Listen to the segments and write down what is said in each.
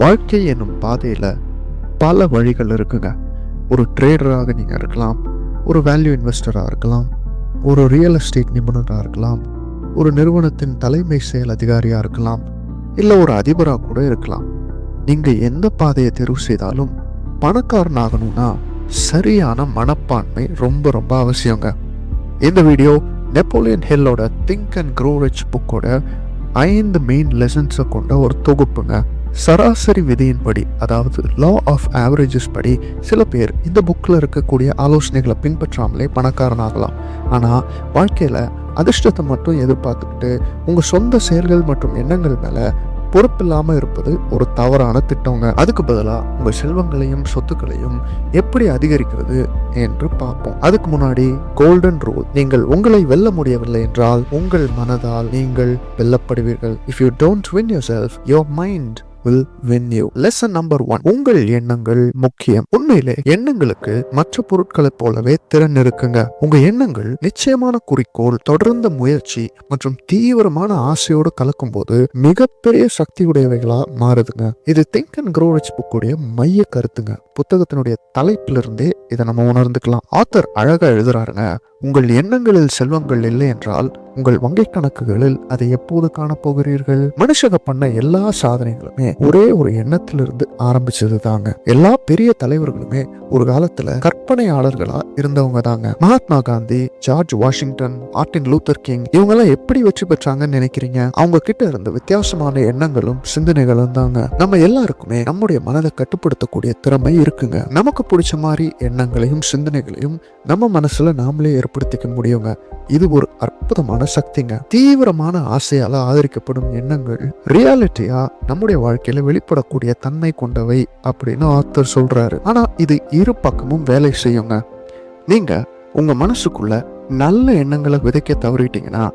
வாழ்க்கை என்னும் பாதையில் பல வழிகள் இருக்குங்க. ஒரு ட்ரேடராக நீங்கள் இருக்கலாம், ஒரு வேல்யூ இன்வெஸ்டராக இருக்கலாம், ஒரு ரியல் எஸ்டேட் நிபுணராக இருக்கலாம், ஒரு நிறுவனத்தின் தலைமை செயல் அதிகாரியாக இருக்கலாம், இல்லை ஒரு அதிபராக கூட இருக்கலாம். நீங்கள் எந்த பாதையை தேர்வு செய்தாலும் பணக்காரன் ஆகணும்னா சரியான மனப்பான்மை ரொம்ப ரொம்ப அவசியங்க. இந்த வீடியோ நெப்போலியன் ஹில்லோட திங்க் அண்ட் க்ரோ ரிச் புக்கோட 5 மெயின் லெசன்ஸை கொண்ட ஒரு தொகுப்புங்க. சராசரி விதியின்படி, அதாவது லா ஆஃப் ஆவரேஜஸ் படி, சில பேர் இந்த புக்கில் இருக்கக்கூடிய ஆலோசனைகளை பின்பற்றாமலே பணக்காரனாகலாம். ஆனால் வாழ்க்கையில் அதிர்ஷ்டத்தை மட்டும் எதிர்பார்த்துக்கிட்டு உங்கள் சொந்த செயல்கள் மற்றும் எண்ணங்கள் மேலே பொறுப்பில்லாமல் இருப்பது ஒரு தவறான திட்டங்க. அதுக்கு பதிலாக உங்கள் செல்வங்களையும் சொத்துக்களையும் எப்படி அதிகரிக்கிறது என்று பார்ப்போம். அதுக்கு முன்னாடி கோல்டன் ரூல்: நீங்கள் உங்களை வெல்ல முடியவில்லை என்றால் உங்கள் மனதால் நீங்கள் வெல்லப்படுவீர்கள். If you don't win yourself, your mind will win you. Lesson number 1: உங்கள் எண்ணங்கள் முக்கியம். உண்மையிலே எண்ணங்களுக்கு மற்ற பொருட்களைப் போலவே திறன் இருக்குங்க. உங்க எண்ணங்கள் நிச்சயமான குறிக்கோள், தொடர்ந்த முயற்சி மற்றும் தீவிரமான ஆசையோடு கலக்கும் போது மிகப்பெரிய சக்தி உடையவைகளா மாறுதுங்க. இது திங்க் அண்ட் க்ரோ ரிச் புக்குடைய மைய கருத்துங்க. புத்தகத்தினுடைய தலைப்பிலிருந்தே இதை நம்ம உணர்ந்துக்கலாம். ஆத்தர் அழகா எழுதுறாருங்க: உங்கள் எண்ணங்களில் செல்வங்கள் இல்லை என்றால் உங்கள் வங்கி கணக்குகளில் அதை எப்போது காணப்போகிறீர்கள்? மனுஷங்க பண்ண எல்லா சாதனைகளுமே ஒரே ஒரு எண்ணத்திலிருந்து ஆரம்பிச்சது தாங்க. எல்லா பெரிய தலைவர்களுமே ஒரு காலத்துல கற்பனையாளர்களா இருந்தவங்க தாங்க. Mahatma Gandhi, George Washington, Martin Luther King, இவங்க எல்லாம் எப்படி வெற்றி பெற்றாங்கன்னு நினைக்கிறீங்க? அவங்க கிட்ட இருந்த வித்தியாசமான எண்ணங்களும் சிந்தனைகளும் தாங்க. நம்ம எல்லாருக்குமே நம்முடைய மனதை கட்டுப்படுத்தக்கூடிய திறமை இருக்குங்க. நமக்கு பிடிச்ச மாதிரி எண்ணங்களையும் சிந்தனைகளையும் நம்ம மனசுல நாமளே ஏற்படுத்திக்க முடியுங்க. இது ஒரு அற்புதமான சக்திங்க. தீவிரமான ஆசையால ஆதரிக்கப்படும் எண்ணங்கள் ரியாலிட்டியா நம்முடைய வாழ்க்கையில வெளிப்படக்கூடிய தன்மை கொண்டவை அப்படின்னு ஆத்தர் சொல்றாரு. ஆனா இது இரு பக்கமும் வேலை செய்யுங்க. நீங்க உங்க மனசுக்குள்ள நல்ல எண்ணங்களை விதைக்க தவறிட்டீங்கன்னா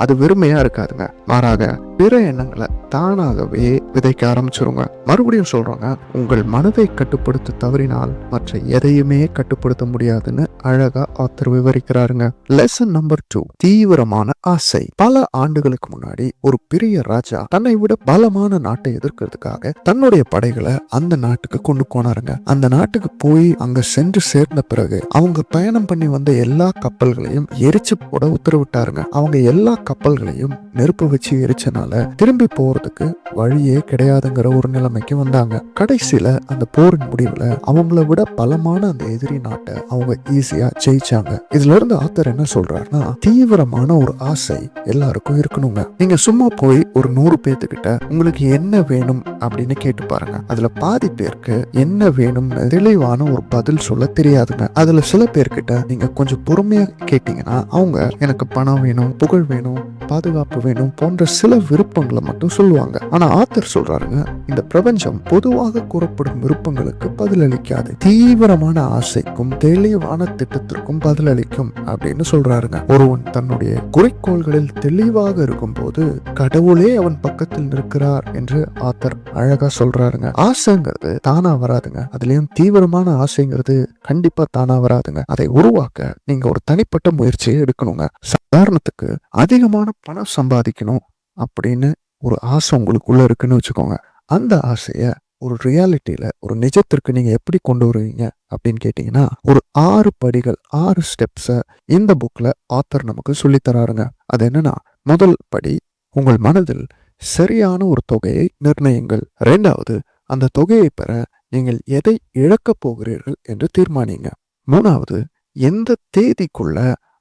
அது வெறுமையா இருக்காதுங்க. மாறாக பிற எண்ணங்களை தானாகவே விதைக்க ஆரம்பிச்சிருங்க. மறுபடியும் சொல்றாங்க, உங்கள் மனதை கட்டுப்படுத்த தவறினால் மற்ற எதையுமே கட்டுப்படுத்த முடியாதுன்னு அழகா ஆத்தர் விவரிக்கிறாருங்க. லெசன் நம்பர் 2: தீவிரமான ஆசை. பல ஆண்டுகளுக்கு முன்னாடி ஒரு பெரிய ராஜா தன்னை விட பலமான நாட்டை எதிர்க்கிறதுக்காக தன்னுடைய படைகளை அந்த நாட்டுக்கு கொண்டு போனாருங்க. அந்த நாட்டுக்கு போய் அங்க சென்று சேர்ந்த பிறகு அவங்க பயணம் பண்ணி வந்த எல்லா கப்பல்களையும் எரிச்சு போட உத்தரவிட்டாருங்க. அவங்க எல்லா கப்பல்களையும் நெருப்பு வச்சு எரிச்சனால திரும்பி போறதுக்கு வழியே கிடையாதுங்கிற ஒரு நிலைமைக்கு வந்தாங்க. கடைசியில அந்த போரின் முடிவுல அவங்கள விட பலமான அந்த எதிரி நாட்டை அவங்க ஈஸியா ஜெயிச்சாங்க. இதுல இருந்து ஆத்தர் என்ன சொல்றாருன்னா, தீவிரமான ஒரு ஆசை எல்லாருக்கும் இருக்கணுங்க. நீங்க சும்மா போய் ஒரு 100 பேர்த்துக்கிட்ட உங்களுக்கு என்ன வேணும் அப்படின்னு கேட்டு பாருங்க. அதுல பாதி பேருக்கு என்ன வேணும்னு தெளிவான ஒரு பதில் சொல்ல தெரியாதுங்க. அதுல சில பேர்கிட்ட நீங்க கொஞ்சம் பொறுமையா கேட்டீங்கன்னா அவங்க எனக்கு பணம் வேணும், புகழ் வேணும், பாதுகாப்பு வேணும் போன்ற சில விருப்பங்களை மட்டும் சொல்லுவாங்க. ஆனா ஆத்தர் சொல்றாருங்க, இந்த பிரபஞ்சம் பொதுவாக கூறப்படும் விருப்பங்களுக்கு பதிலளிக்காது, தீவிரமான ஆசைக்கும் தெளிவான திட்டத்திற்கும் பதிலளிக்கும் அப்படின்னு சொல்றாருங்க. ஒருவன் தன்னுடைய குறிக்கோள்களில் தெளிவாக இருக்கும் போது கடவுளே அவன் பக்கத்தில் இருக்கிறார் என்று ஆத்தர் அழகா சொல்றாருங்க. ஆசைங்கிறது தானா வராதுங்க. அதுலயும் தீவிரமான ஆசைங்கிறது கண்டிப்பா தானா வராதுங்க. அதை உருவாக்க நீங்க ஒரு தனிப்பட்ட முயற்சியை எடுக்கணுங்க. உதாரணத்துக்கு, அதிகமான பணம் சம்பாதிக்கணும் அப்படின்னு ஒரு ஆசை உங்களுக்குள்ள இருக்குன்னு வச்சுக்கோங்க. அந்த ஆசைய ஒரு ரியாலிட்டியில, ஒரு நிஜத்திற்கு நீங்க எப்படி கொண்டு வருவீங்க அப்படின்னு கேட்டீங்கன்னா, ஒரு 6 படிகள், 6 ஸ்டெப்ஸை இந்த புக்ல ஆத்தர் நமக்கு சொல்லித்தராருங்க. அது என்னன்னா, முதல் படி, உங்கள் மனதில் சரியான ஒரு தொகையை நிர்ணயிங்கள். 2வது, அந்த தொகையை பெற நீங்கள் எதை இழக்கப் போகிறீர்கள் என்று தீர்மானிங்க. 3வது, எந்த தேதிக்குள்ள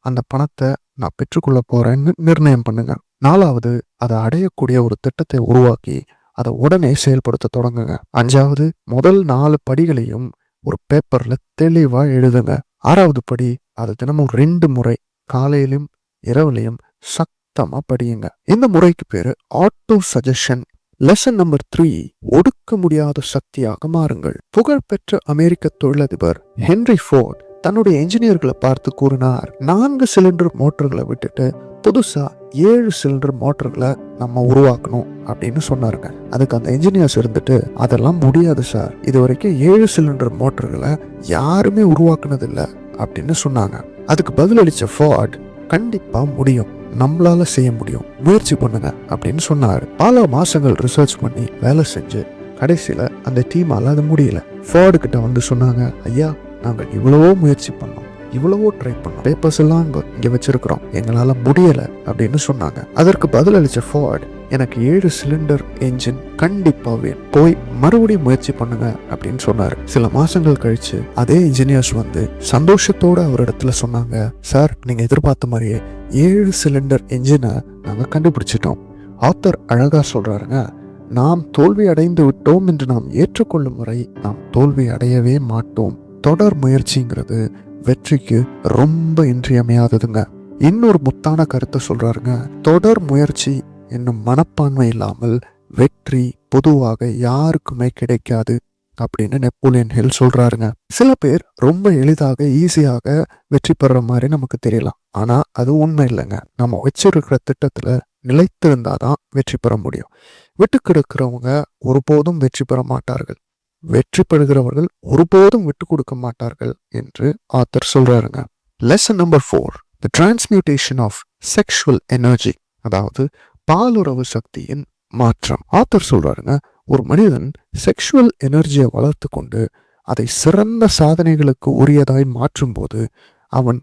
அந்த பணத்தை நான் பெற்றுக்கொள்ள போறேன்னு நிர்ணயம் பண்ணுங்க. 4வது, அதை அடையக்கூடிய ஒரு திட்டத்தை உருவாக்கி அதை உடனே செயல்படுத்த தொடங்குங்க. 5வது, முதல் 4 படிகளையும் ஒரு பேப்பர்ல தெளிவா எழுதுங்க. 6வது படி, அதை தினமும் 2 முறை காலையிலும் இரவுலையும் சத்தமா படியுங்க. இந்த முறைக்கு பேரு ஆட்டோ சஜஷன். லெசன் நம்பர் 3: ஒடுக்க முடியாத சக்தியாக மாறுங்கள். புகழ்பெற்ற அமெரிக்க தொழிலதிபர் ஹென்ரி ஃபோர்ட் தன்னுடைய என்ஜினியர்களை பார்த்து கூறினார், 4 சிலிண்டர் மோட்டர்களை விட்டுட்டு புதுசா 7 சிலிண்டர் மோட்டர்களை நம்ம உருவாக்கணும் அப்படின்னு சொன்னாருங்க. அதுக்கு அந்த என்ஜினியர்ஸ் இருந்துட்டு, அதெல்லாம் முடியாது சார், இது வரைக்கும் 7 சிலிண்டர் மோட்டர்களை யாருமே உருவாக்குனது இல்லை அப்படின்னு சொன்னாங்க. அதுக்கு பதிலளிச்ச ஃபோர்ட், கண்டிப்பா முடியும், நம்மளால செய்ய முடியும், முயற்சி பண்ணுங்க அப்படின்னு சொன்னாரு. பல மாசங்கள் ரிசர்ச் பண்ணி வேலை செஞ்சு கடைசியில் அந்த டீமால் அது முடியல. ஃபார்டு கிட்ட வந்து சொன்னாங்க, ஐயா நாங்கள் இவ்வளவோ முயற்சி பண்ணோம், இவ்வளவோ ட்ரை பண்ணோம், பேப்பர்ஸ் எல்லாம் இங்கே வச்சிருக்கிறோம், எங்களால் முடியலை அப்படின்னு சொன்னாங்க. அதற்கு பதிலளித்த ஃபார்டு, எனக்கு 7 சிலிண்டர் என்ஜின் கண்டிப்பாக வேணும், போய் மறுபடியும் முயற்சி பண்ணுங்க அப்படின்னு சொன்னார். சில மாசங்கள் கழிச்சு அதே இன்ஜினியர்ஸ் வந்து சந்தோஷத்தோட அவரிடத்துல சொன்னாங்க, சார் நீங்க எதிர்பார்த்த மாதிரியே 7 சிலிண்டர் என்ஜினை நாங்கள் கண்டுபிடிச்சிட்டோம். ஆத்தர் அழகா சொல்றாருங்க, நாம் தோல்வி அடைந்து விட்டோம் என்று நாம் ஏற்றுக்கொள்ளும் முறை நாம் தோல்வி அடையவே மாட்டோம். தொடர் முயற்சிங்கிறது வெற்றிக்கு ரொம்ப இன்றியமையாததுங்க. இன்னொரு முத்தான கருத்தை சொல்றாருங்க, தொடர் முயற்சி என்னும் மனப்பான்மை இல்லாமல் வெற்றி பொதுவாக யாருக்குமே கிடைக்காது அப்படின்னு நெப்போலியன் ஹில் சொல்றாருங்க. சில பேர் ரொம்ப எளிதாக ஈஸியாக வெற்றி பெற மாதிரி நமக்கு தெரியலாம், ஆனா அது உண்மை இல்லைங்க. நம்ம வச்சிருக்கிற திட்டத்துல நிலைத்திருந்தாதான் வெற்றி பெற முடியும். விட்டு கிடக்கிறவங்க ஒருபோதும் வெற்றி பெற மாட்டார்கள், வெற்றி பெறுகிறவர்கள் ஒருபோதும் விட்டு கொடுக்க மாட்டார்கள் என்று ஆத்தர் சொல்றாருங்க. Lesson number 4, the transmutation of sexual energy, அதாவது பாலுறவு சக்தியின் மாற்றம். ஆத்தர் சொல்றாருங்க, ஒரு மனிதன் செக்ஷுவல் எனர்ஜியை வளர்த்து கொண்டு அதை சிறந்த சாதனைகளுக்கு உரியதாய் மாற்றும் போது அவன்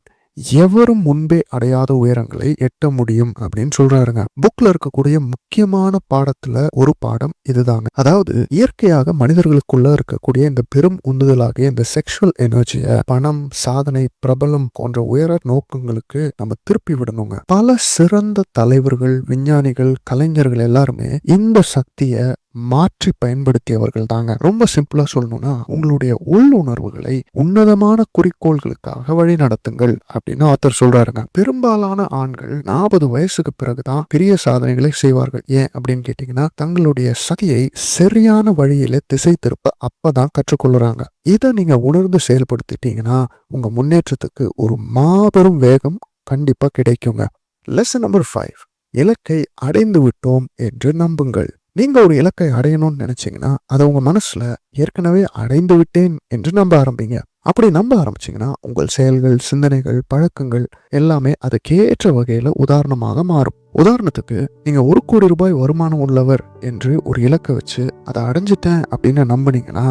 எவரும் முன்பே அடையாத உயரங்களை எட்ட முடியும் அப்படின்னு சொல்றாருங்க. புக்ல இருக்கக்கூடிய முக்கியமான பாடத்துல ஒரு பாடம் இதுதாங்க. அதாவது இயற்கையாக மனிதர்களுக்குள்ள இருக்கக்கூடிய இந்த பெரும் உந்துதலாகிய இந்த செக்ஷுவல் எனர்ஜியை பணம், சாதனை, பிரபலம் போன்ற உயர நோக்கங்களுக்கு நம்ம திருப்பி விடணுங்க. பல சிறந்த தலைவர்கள், விஞ்ஞானிகள், கலைஞர்கள் எல்லாருமே இந்த சக்தியை மாற்றி பயன்படுத்தியவர்கள் தாங்க. ரொம்ப சிம்பிளா சொல்லணும்னா, உங்களுடைய உள்ளுணர்வுகளை உன்னதமான குறிக்கோள்களுக்காக வழி நடத்துங்கள் அப்படின்னு ஆத்தர் சொல்றாருங்க. பெரும்பாலான ஆண்கள் 40 வயசுக்கு பிறகுதான் பெரிய சாதனைகளை செய்வார்கள். ஏன் அப்படின்னு கேட்டீங்கன்னா, தங்களுடைய சக்தியை சரியான வழியில திசை திருப்ப அப்பதான் கற்றுக்கொள்ளுறாங்க. இதை நீங்க உணர்ந்து செயல்படுத்திட்டீங்கன்னா உங்க முன்னேற்றத்துக்கு ஒரு மாபெரும் வேகம் கண்டிப்பா கிடைக்குங்க. லெசன் நம்பர் 5, இலக்கை அடைந்து விட்டோம் என்று நம்புங்கள். நீங்க ஒரு இலக்கை அடையணும்னு நினைச்சீங்கன்னா அதை உங்க மனசுல ஏற்கனவே அடைந்து விட்டேன் என்று நம்ப ஆரம்பிங்க. அப்படி நம்ப ஆரம்பிச்சீங்கன்னா உங்கள் செயல்கள், சிந்தனைகள், பழக்கங்கள் எல்லாமே அதுக்கேற்ற வகையில உதாரணமாக மாறும். உதாரணத்துக்கு, நீங்க 1 கோடி ரூபாய் வருமானம் உள்ளவர் என்று ஒரு இலக்கை வச்சு அதை அடைஞ்சிட்டேன் அப்படின்னு நம்பினீங்கன்னா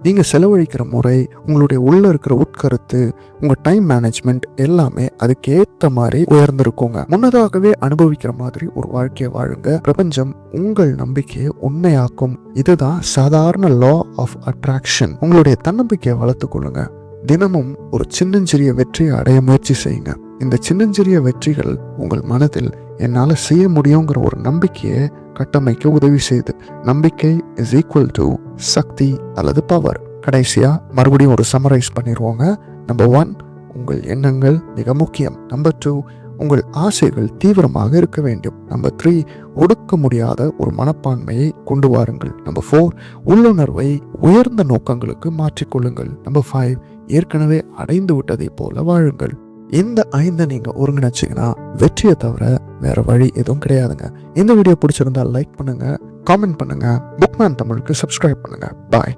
நீங்க செலவழிக்கிற முறை, உங்களுடைய உள்ள இருக்கிற உட்கருத்து, உங்க டைம் மேனேஜ்மெண்ட் எல்லாமே அதுக்கேற்ற மாதிரி உயர்ந்திருக்குங்க. முன்னதாகவே அனுபவிக்கிற மாதிரி ஒரு வாழ்க்கையை வாழுங்க. பிரபஞ்சம் உங்கள் நம்பிக்கையை உண்மையாக்கும். இதுதான் சாதாரண லா ஆஃப் அட்ராக்ஷன். உங்களுடைய தன்னம்பிக்கையை வளர்த்து கொள்ளுங்க. தினமும் ஒரு சின்னஞ்சிறிய வெற்றியை அடைய முயற்சி செய்யுங்க. இந்த சின்னஞ்சிறிய வெற்றிகள் உங்கள் மனதில் என்னால் செய்ய முடியுங்கிற ஒரு நம்பிக்கையை கட்டமைக்க உதவி செய்யுது. நம்பிக்கை இஸ் ஈக்குவல் டு சக்தி அல்லது பவர். கடைசியா மறுபடியும் ஒரு சம்மரைஸ் பண்ணிடுவோங்க. நம்பர் 1, உங்கள் எண்ணங்கள் மிக முக்கியம். நம்பர் 2, உங்கள் ஆசைகள் தீவிரமாக இருக்க வேண்டும். நம்பர் 3, ஒடுக்க முடியாத ஒரு மனப்பான்மையை கொண்டு வாருங்கள். நம்பர் 4, உள்ளுணர்வை உயர்ந்த நோக்கங்களுக்கு மாற்றிக்கொள்ளுங்கள். நம்பர் 5, ஏற்கனவே அடைந்து விட்டதை போல வாழுங்கள். இந்த 5 நீங்க ஒருங்கிணைச்சிங்கன்னா வெற்றியை தவிர வேற வழி எதுவும் கிடையாதுங்க. இந்த வீடியோ பிடிச்சிருந்தா லைக் பண்ணுங்க, காமெண்ட் பண்ணுங்க, புக்மேன் தமிழுக்கு சப்ஸ்கிரைப் பண்ணுங்க. பாய்.